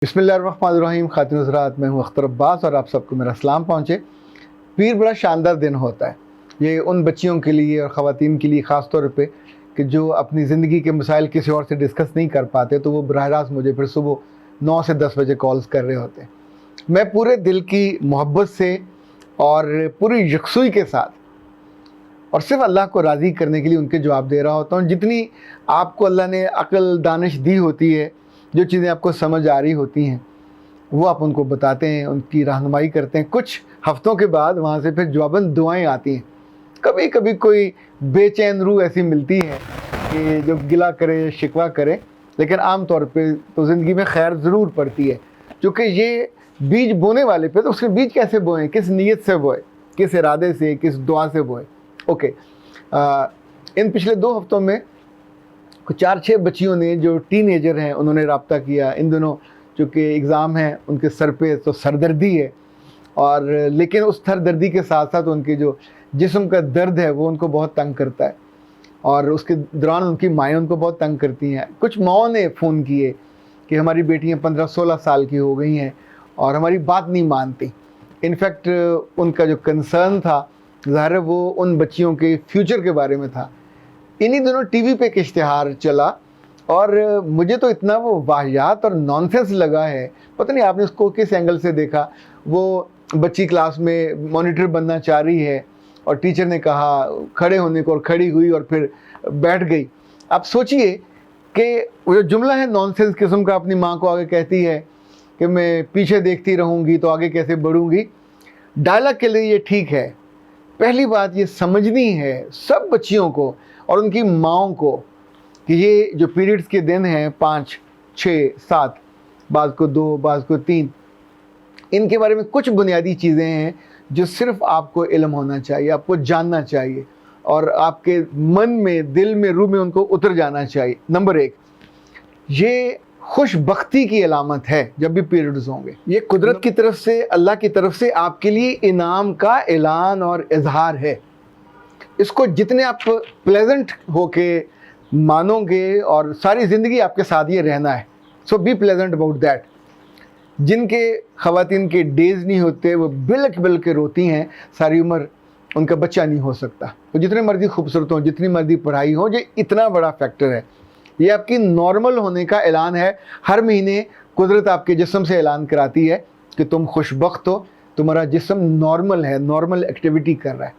बिस्मिल्लाहिर्रहमानिर्रहीम। खातिन हज़रात, मैं हूँ अख्तर अब्बास और आप सबको मेरा सलाम पहुँचे। पीर बड़ा शानदार दिन होता है ये उन बच्चियों के लिए और ख़वातीन के लिए ख़ास तौर पे कि जो अपनी ज़िंदगी के मसाइल किसी और से डिस्कस नहीं कर पाते, तो वो बराह रास्त मुझे फिर सुबह 9 से 10 बजे कॉल्स कर रहे होते हैं। मैं पूरे दिल की मोहब्बत से और पूरी यकसुई के साथ और सिर्फ अल्लाह को राज़ी करने के लिए उनके जवाब दे रहा होता हूँ। जितनी आपको अल्लाह ने अक्ल दानिश दी होती है, जो चीज़ें आपको समझ आ रही होती हैं, वो आप उनको बताते हैं, उनकी रहनुमाई करते हैं। कुछ हफ्तों के बाद वहाँ से फिर जवाबन दुआएं आती हैं। कभी कभी कोई बेचैन रूह ऐसी मिलती है कि जो गिला करे, शिकवा करे, लेकिन आम तौर पे तो ज़िंदगी में खैर ज़रूर पड़ती है। क्योंकि ये बीज बोने वाले पे, तो उसके बीज कैसे बोएं, किस नीयत से बोए, किस इरादे से, किस दुआ से बोए। ओके, इन पिछले 2 हफ्तों में कुछ 4-6 बच्चियों ने जो टीनेजर हैं, उन्होंने रब्ता किया। इन दिनों चूँकि एग्ज़ाम है, उनके सर पे तो सरदर्दी है, और लेकिन उस सरदर्दी के साथ साथ उनके जो जिस्म का दर्द है वो उनको बहुत तंग करता है, और उसके दौरान उनकी माएँ उनको बहुत तंग करती हैं। कुछ माओं ने फ़ोन किए कि हमारी बेटियाँ 15-16 साल की हो गई हैं और हमारी बात नहीं मानती। इनफैक्ट उनका जो कंसर्न था, ज़ाहिर है वो उन बच्चियों के फ्यूचर के बारे में था। इन्हीं दिनों टीवी पे एक इश्तिहार चला और मुझे तो इतना वो वाहियात और नॉनसेंस लगा है, पता नहीं आपने उसको किस एंगल से देखा। वो बच्ची क्लास में मॉनिटर बनना चाह रही है और टीचर ने कहा खड़े होने को, और खड़ी हुई और फिर बैठ गई। आप सोचिए कि वो जो जुमला है नॉनसेंस किस्म का, अपनी माँ को आगे कहती है कि मैं पीछे देखती रहूँगी तो आगे कैसे बढ़ूँगी। डायलॉग के लिए ये ठीक है। पहली बात ये समझनी है सब बच्चियों को और उनकी माँओं को कि ये जो पीरियड्स के दिन हैं 5, 6, 7, बाज़ को 2, बाज़ को 3, इनके बारे में कुछ बुनियादी चीज़ें हैं जो सिर्फ आपको इल्म होना चाहिए, आपको जानना चाहिए और आपके मन में, दिल में, रूह में उनको उतर जाना चाहिए। नंबर 1, ये खुशबख्ती की अलामत है जब भी पीरियड्स होंगे। ये कुदरत की तरफ से, अल्लाह की तरफ से आपके लिए इनाम का ऐलान और इजहार है। इसको जितने आप प्लेजेंट होके मानोगे और सारी ज़िंदगी आपके साथ ये रहना है। सो बी प्लेजेंट अबाउट दैट। जिनके ख़वातीन के डेज़ नहीं होते, वो बिलक बिलक के रोती हैं, सारी उम्र उनका बच्चा नहीं हो सकता। तो जितने मर्जी खूबसूरत हो, जितनी मर्जी पढ़ाई हो, ये इतना बड़ा फैक्टर है। ये आपकी नॉर्मल होने का ऐलान है। हर महीने कुदरत आपके जिस्म से ऐलान कराती है कि तुम खुशबख्त हो, तुम्हारा जिस्म नॉर्मल है, नॉर्मल एक्टिविटी कर रहा है।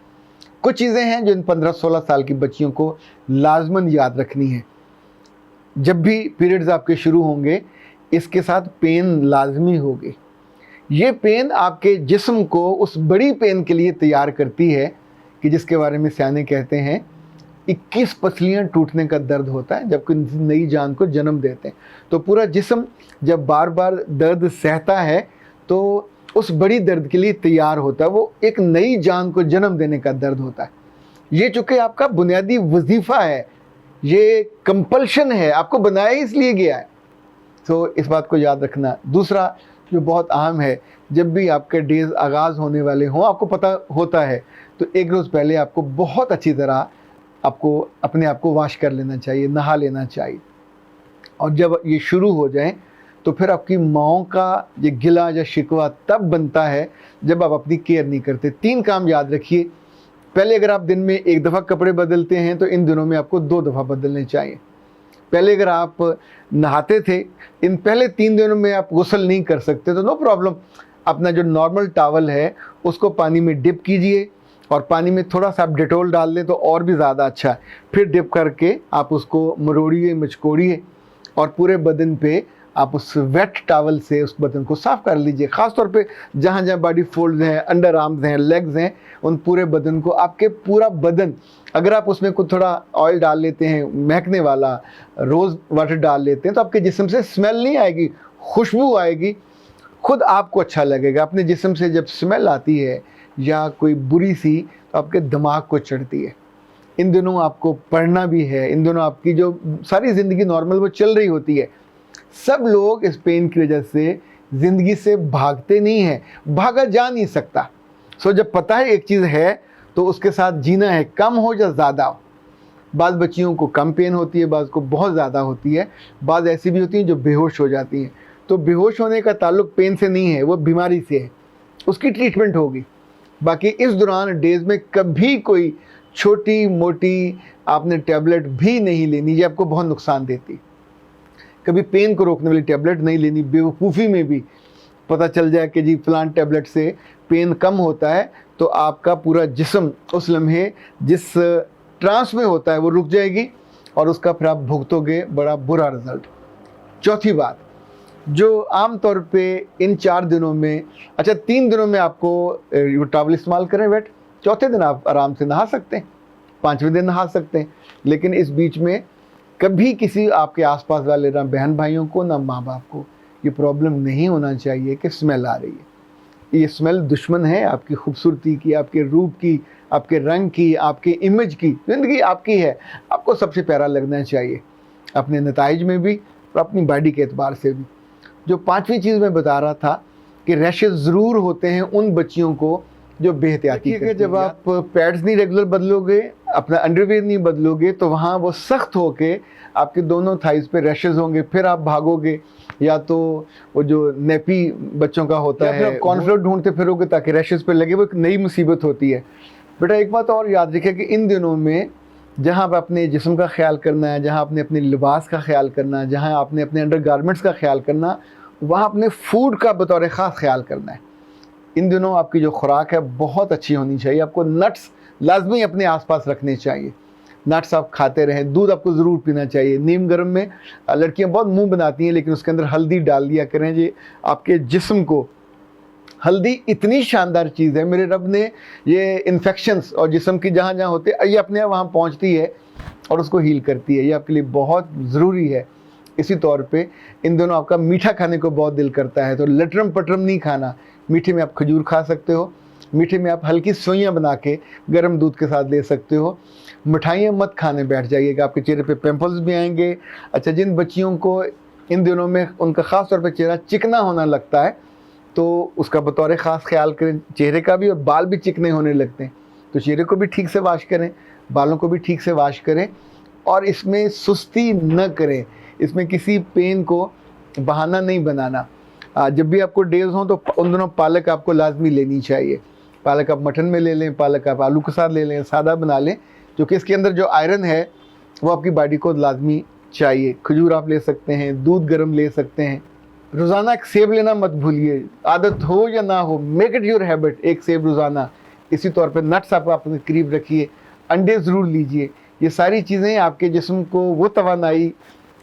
कुछ चीज़ें हैं जो इन 15-16 साल की बच्चियों को लाजमन याद रखनी है। जब भी पीरियड्स आपके शुरू होंगे, इसके साथ पेन लाजमी होगी। ये पेन आपके जिस्म को उस बड़ी पेन के लिए तैयार करती है कि जिसके बारे में सियाने कहते हैं 21 पसलियाँ टूटने का दर्द होता है जब कोई नई जान को जन्म देते हैं। तो पूरा जिस्म जब बार बार दर्द सहता है तो उस बड़ी दर्द के लिए तैयार होता है। वो एक नई जान को जन्म देने का दर्द होता है। ये चूँकि आपका बुनियादी वजीफ़ा है, ये कंपल्शन है, आपको बनाया ही इसलिए गया है। तो इस बात को याद रखना। दूसरा जो बहुत अहम है, जब भी आपके डेज़ आगाज़ होने वाले हों, आपको पता होता है, तो एक रोज़ पहले आपको बहुत अच्छी तरह आपको अपने आप को वॉश कर लेना चाहिए, नहा लेना चाहिए। और जब ये शुरू हो जाए तो फिर आपकी माँओं का ये गिला या शिकवा तब बनता है जब आप अपनी केयर नहीं करते। 3 काम याद रखिए। पहले, अगर आप दिन में 1 दफ़ा कपड़े बदलते हैं तो इन दिनों में आपको 2 दफ़ा बदलने चाहिए। पहले अगर आप नहाते थे, इन पहले 3 दिनों में आप गुस्ल नहीं कर सकते तो नो प्रॉब्लम, अपना जो नॉर्मल टॉवल है उसको पानी में डिप कीजिए और पानी में थोड़ा सा आप डेटोल डाल दें तो और भी ज़्यादा अच्छा है। फिर डिप करके आप उसको मरोड़िए, मचकोड़िए और पूरे बदन पे आप उस वेट टॉवल से उस बदन को साफ़ कर लीजिए। ख़ास तौर पे जहाँ जहाँ बॉडी फोल्ड्स हैं, अंडर आर्म्स हैं, लेग्स हैं, उन पूरे बदन को, आपके पूरा बदन, अगर आप उसमें कुछ थोड़ा ऑयल डाल लेते हैं, महकने वाला रोज़ वाटर डाल लेते हैं, तो आपके जिस्म से स्मेल नहीं आएगी, खुशबू आएगी, खुद आपको अच्छा लगेगा। अपने जिस्म से जब स्मेल आती है या कोई बुरी सी, तो आपके दिमाग को चढ़ती है। इन दिनों आपको पढ़ना भी है, इन दिनों आपकी जो सारी ज़िंदगी नॉर्मल वो चल रही होती है। सब लोग इस पेन की वजह से ज़िंदगी से भागते नहीं हैं, भागा जा नहीं सकता। सो जब पता है एक चीज़ है तो उसके साथ जीना है, कम हो या ज़्यादा हो। बाज़ बच्चियों को कम पेन होती है, बाज़ को बहुत ज़्यादा होती है, बाज़ ऐसी भी होती हैं जो बेहोश हो जाती हैं। तो बेहोश होने का ताल्लुक पेन से नहीं है, वो बीमारी से है, उसकी ट्रीटमेंट होगी। बाकी इस दौरान डेज़ में कभी कोई छोटी मोटी आपने टैबलेट भी नहीं लेनी, ये आपको बहुत नुकसान देती। कभी पेन को रोकने वाली टैबलेट नहीं लेनी। बेवकूफ़ी में भी पता चल जाए कि जी फलान टैबलेट से पेन कम होता है, तो आपका पूरा जिस्म उस लम्हे जिस ट्रांस में होता है वो रुक जाएगी और उसका फिर आप भुगतोगे बड़ा बुरा रिज़ल्ट। चौथी बात, जो आम तौर पे इन 4 दिनों में, अच्छा 3 दिनों में आपको टॉवल इस्तेमाल करें वेट, चौथे दिन आप आराम से नहा सकते हैं, 5वें दिन नहा सकते हैं। लेकिन इस बीच में कभी किसी आपके आसपास वाले ना बहन भाइयों को ना माँ बाप को ये प्रॉब्लम नहीं होना चाहिए कि स्मेल आ रही है। ये स्मेल दुश्मन है आपकी खूबसूरती की, आपके रूप की, आपके रंग की, आपके इमेज की। ज़िंदगी आपकी है, आपको सबसे प्यारा लगना चाहिए, अपने नताइज में भी और अपनी बॉडी के एतबार से भी। जो 5वीं चीज़ मैं बता रहा था कि रैशेस ज़रूर होते हैं उन बच्चियों को जो बेहतियाती करती हैं। जब आप पैड्स नहीं रेगुलर बदलोगे, अपना अंडरवियर नहीं बदलोगे, तो वहाँ वो सख्त होके आपके दोनों थाइस पे रैशेस होंगे। फिर आप भागोगे, या तो वो जो नेपी बच्चों का होता है, फिर आप कॉर्नफ्लोर ढूंढते फिरोगे ताकि रैशेस पे लगे, वो एक नई मुसीबत होती है। बेटा एक बात और याद रखिए कि इन दिनों में जहाँ आप अपने जिस्म का ख्याल करना है, जहाँ आपने अपने लिबास का ख्याल करना है, जहाँ आपने अपने अंडर गारमेंट्स का ख्याल करना, वहाँ अपने फूड का बतौर ख़ास ख्याल करना है। इन दिनों आपकी जो खुराक है बहुत अच्छी होनी चाहिए। आपको नट्स लाजमी अपने आसपास रखने चाहिए, नट्स आप खाते रहें। दूध आपको ज़रूर पीना चाहिए। नीम गर्म में लड़कियां बहुत मुंह बनाती हैं, लेकिन उसके अंदर हल्दी डाल दिया करें। जी आपके जिस्म को, हल्दी इतनी शानदार चीज़ है, मेरे रब ने ये इन्फेक्शंस और जिस्म की जहाँ जहाँ होते हैं ये अपने आप वहाँ पहुँचती है और उसको हील करती है। ये आपके लिए बहुत ज़रूरी है। इसी तौर पे इन दोनों आपका मीठा खाने को बहुत दिल करता है, तो लटरम पटरम नहीं खाना। मीठे में आप खजूर खा सकते हो, मीठे में आप हल्की सोइयाँ बना के गर्म दूध के साथ ले सकते हो। मिठाइयाँ मत खाने बैठ जाइएगा, आपके चेहरे पे पिंपल्स भी आएंगे। अच्छा, जिन बच्चियों को इन दिनों में उनका ख़ास तौर पे चेहरा चिकना होना लगता है, तो उसका बतौर ख़ास ख्याल करें, चेहरे का भी। और बाल भी चिकने होने लगते हैं, तो चेहरे को भी ठीक से वाश करें, बालों को भी ठीक से वाश करें, और इसमें सुस्ती न करें। इसमें किसी पेन को बहाना नहीं बनाना। जब भी आपको डेज हों तो उन दोनों पालक आपको लाजमी लेनी चाहिए। पालक आप मटन में ले लें, पालक आप आलू के साथ ले लें, सादा बना लें, क्योंकि इसके अंदर जो आयरन है वो आपकी बॉडी को लाजमी चाहिए। खजूर आप ले सकते हैं, दूध गर्म ले सकते हैं। रोज़ाना एक सेब लेना मत भूलिए, आदत हो या ना हो, मेक इट योर हैबिट, एक सेब रोज़ाना। इसी तौर पे नट्स आप अपने करीब रखिए, अंडे ज़रूर लीजिए। ये सारी चीज़ें आपके जिस्म को वो तवानाई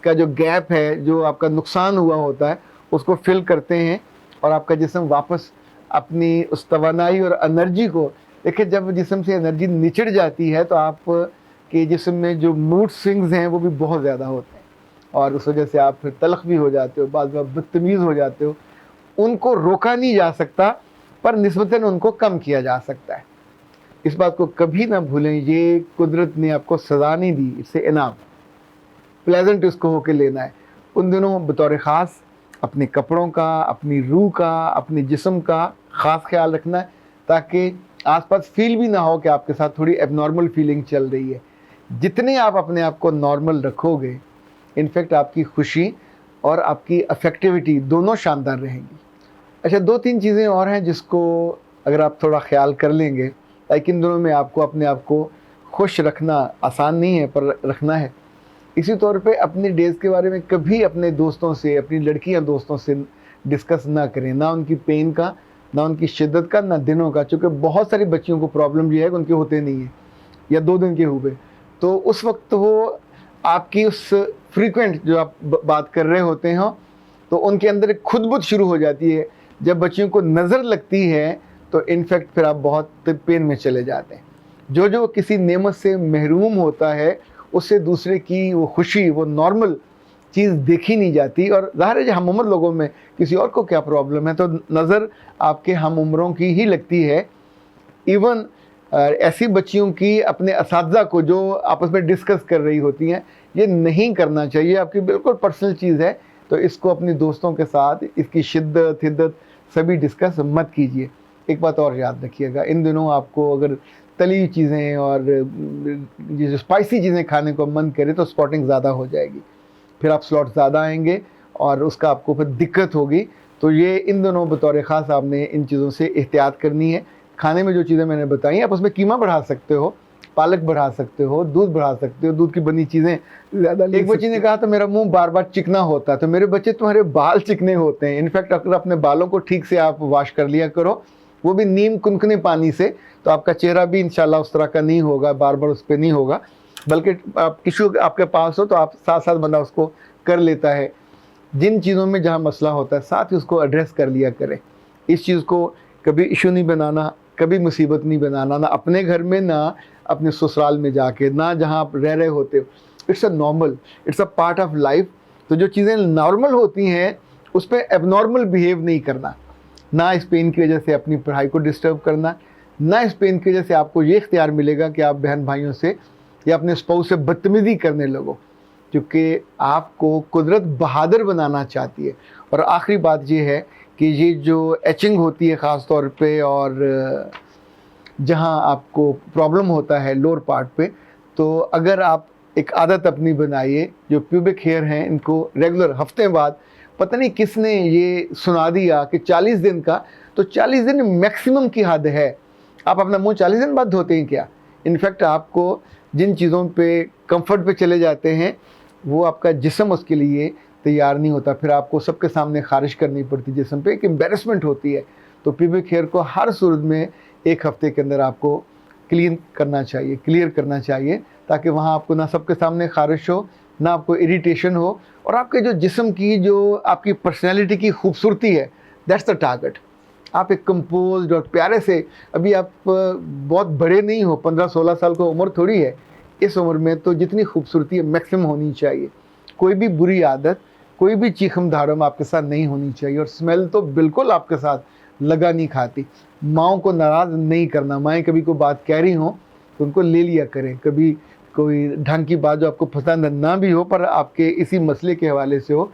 का जो गैप है, जो आपका नुकसान हुआ होता है, उसको फिल करते हैं और आपका जिस्म वापस अपनी उस तवानाई और एनर्जी को, देखिए जब जिस्म से एनर्जी निचड़ जाती है तो आप के जिस्म में जो मूड स्विंग्स हैं वो भी बहुत ज़्यादा होते हैं, और उस वजह से आप फिर तलख भी हो जाते हो, बाद में बदतमीज़ हो जाते हो। उनको रोका नहीं जा सकता, पर निस्बतन उनको कम किया जा सकता है। इस बात को कभी ना भूलें, ये कुदरत ने आपको सज़ा नहीं दी, इससे इनाम प्लेजेंट इसको होके लेना है। उन दिनों बतौर ख़ास अपने कपड़ों का, अपनी रूह का, अपने जिस्म का ख़ास ख्याल रखना है, ताकि आसपास फील भी ना हो कि आपके साथ थोड़ी एबनॉर्मल फीलिंग चल रही है। जितने आप अपने आप को नॉर्मल रखोगे, इनफैक्ट आपकी खुशी और आपकी अफेक्टिविटी दोनों शानदार रहेंगी। अच्छा, 2-3 चीज़ें और हैं जिसको अगर आप थोड़ा ख्याल कर लेंगे, लाइक इन दोनों में आपको अपने आप को खुश रखना आसान नहीं है, पर रखना है। इसी तौर पे अपने डेज़ के बारे में कभी अपने दोस्तों से, अपनी लड़कियां दोस्तों से डिस्कस ना करें, ना उनकी पेन का, ना उनकी शिद्दत का, ना दिनों का। चूँकि बहुत सारी बच्चियों को प्रॉब्लम ये है कि उनके होते नहीं है या 2 दिन के हुए, तो उस वक्त वो आपकी उस फ्रीक्वेंट जो आप बात कर रहे होते हैं, तो उनके अंदर एक खुदबुद शुरू हो जाती है। जब बच्चियों को नज़र लगती है तो इनफैक्ट फिर आप बहुत पेन में चले जाते हैं। जो जो किसी नेमत से महरूम होता है, उससे दूसरे की वो खुशी, वो नॉर्मल चीज़ देखी नहीं जाती। और ज़ाहिर है जो हम उम्र लोगों में किसी और को क्या प्रॉब्लम है, तो नज़र आपके हम उम्रों की ही लगती है। इवन ऐसी बच्चियों की अपने असातिज़ा को जो आपस में डिस्कस कर रही होती हैं, ये नहीं करना चाहिए, आपकी बिल्कुल पर्सनल चीज़ है। तो इसको अपने दोस्तों के साथ इसकी शिद्दत हिद्दत सभी डिस्कस मत कीजिए। एक बात और याद रखिएगा, इन दिनों आपको अगर तली चीज़ें और ये जो स्पाइसी चीज़ें खाने को मन करे तो स्पॉटिंग ज़्यादा हो जाएगी, फिर आप स्लॉट ज़्यादा आएंगे और उसका आपको फिर दिक्कत होगी। तो ये इन दोनों बतौर ख़ास आपने इन चीज़ों से एहतियात करनी है। खाने में जो चीज़ें मैंने बताई आप उसमें कीमा बढ़ा सकते हो, पालक बढ़ा सकते हो, दूध बढ़ा सकते हो, दूध की बनी चीज़ें ज़्यादा। एक बच्ची ने कहा तो मेरा मुंह बार बार चिकना होता है, तो मेरे बच्चे तुम्हारे बाल चिकने होते हैं। इनफैक्ट अगर अपने बालों को ठीक से आप वॉश कर लिया करो, वो भी नीम कुनकुने पानी से, तो आपका चेहरा भी इंशाल्लाह उस तरह का नहीं होगा, बार बार उस पर नहीं होगा। बल्कि आप टिश्यू आपके पास हो तो आप साथ साथ बंदा उसको कर लेता है। जिन चीज़ों में जहाँ मसला होता है साथ ही उसको एड्रेस कर लिया करें। इस चीज़ को कभी इशू नहीं बनाना, कभी मुसीबत नहीं बनाना, ना अपने घर में, ना अपने ससुराल में जाके, ना जहाँ आप रह रहे होते हो। It's a normal, it's a part of life. तो जो चीज़ें नॉर्मल होती हैं उस पर एबनॉर्मल बिहेव नहीं करना। ना इस पेन की वजह से अपनी पढ़ाई को डिस्टर्ब करना, ना इस पेन की वजह से आपको ये इख्तियार मिलेगा कि आप बहन भाइयों से या अपने स्पाउस से बदतमीज़ी करने लगो, क्योंकि आपको कुदरत बहादुर बनाना चाहती है। और आखिरी बात ये है कि ये जो एचिंग होती है ख़ास तौर पे, और जहाँ आपको प्रॉब्लम होता है लोअर पार्ट पे, तो अगर आप एक आदत अपनी बनाइए, जो प्यूबिक हेयर हैं इनको रेगुलर हफ्ते बाद, पता नहीं किसने ये सुना दिया कि 40 दिन का, तो 40 दिन मैक्सिमम की हद है। आप अपना मुंह 40 दिन बाद धोते हैं क्या? इनफैक्ट आपको जिन चीज़ों पे कंफर्ट पे चले जाते हैं वो आपका जिस्म उसके लिए तैयार नहीं होता, फिर आपको सबके सामने खारिश करनी पड़ती जिस्म पे, एक एम्बेरसमेंट होती है। तो प्यूबिक हेयर को हर सूरत में एक हफ्ते के अंदर आपको क्लीयर करना चाहिए, ताकि वहाँ आपको ना सबके सामने खारिश हो, ना आपको इरिटेशन हो, और आपके जो जिस्म की, जो आपकी पर्सनैलिटी की खूबसूरती है, दैट्स द टारगेट। आप एक कंपोज्ड और प्यारे से, अभी आप बहुत बड़े नहीं हो, 15-16 साल की उम्र थोड़ी है, इस उम्र में तो जितनी खूबसूरती है मैक्सिमम होनी चाहिए। कोई भी बुरी आदत, कोई भी चीखम धाड़म आपके साथ नहीं होनी चाहिए, और स्मेल तो बिल्कुल आपके साथ लगा नहीं खाती। माँओं को नाराज़ नहीं करना, माएँ कभी कोई बात कह रही हों तो उनको ले लिया करें। कभी कोई ढंग की बात जो आपको पसंद ना भी हो पर आपके इसी मसले के हवाले से हो,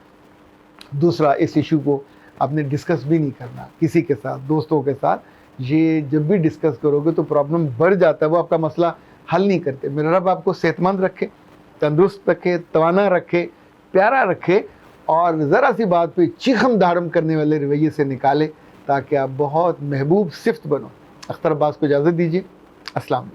दूसरा इस इशू को आपने डिस्कस भी नहीं करना किसी के साथ, दोस्तों के साथ। ये जब भी डिस्कस करोगे तो प्रॉब्लम बढ़ जाता है, वो आपका मसला हल नहीं करते। मेरा रब आपको सेहतमंद रखे, तंदुरुस्त रखे, तवाना रखे, प्यारा रखे, और ज़रा सी बात पे चीखम धाड़म करने वाले रवैये से निकाले, ताकि आप बहुत महबूब सिफ्त बनो। अख्तर अब्बास को इजाज़त दीजिए। अस्सलाम वालेकुम।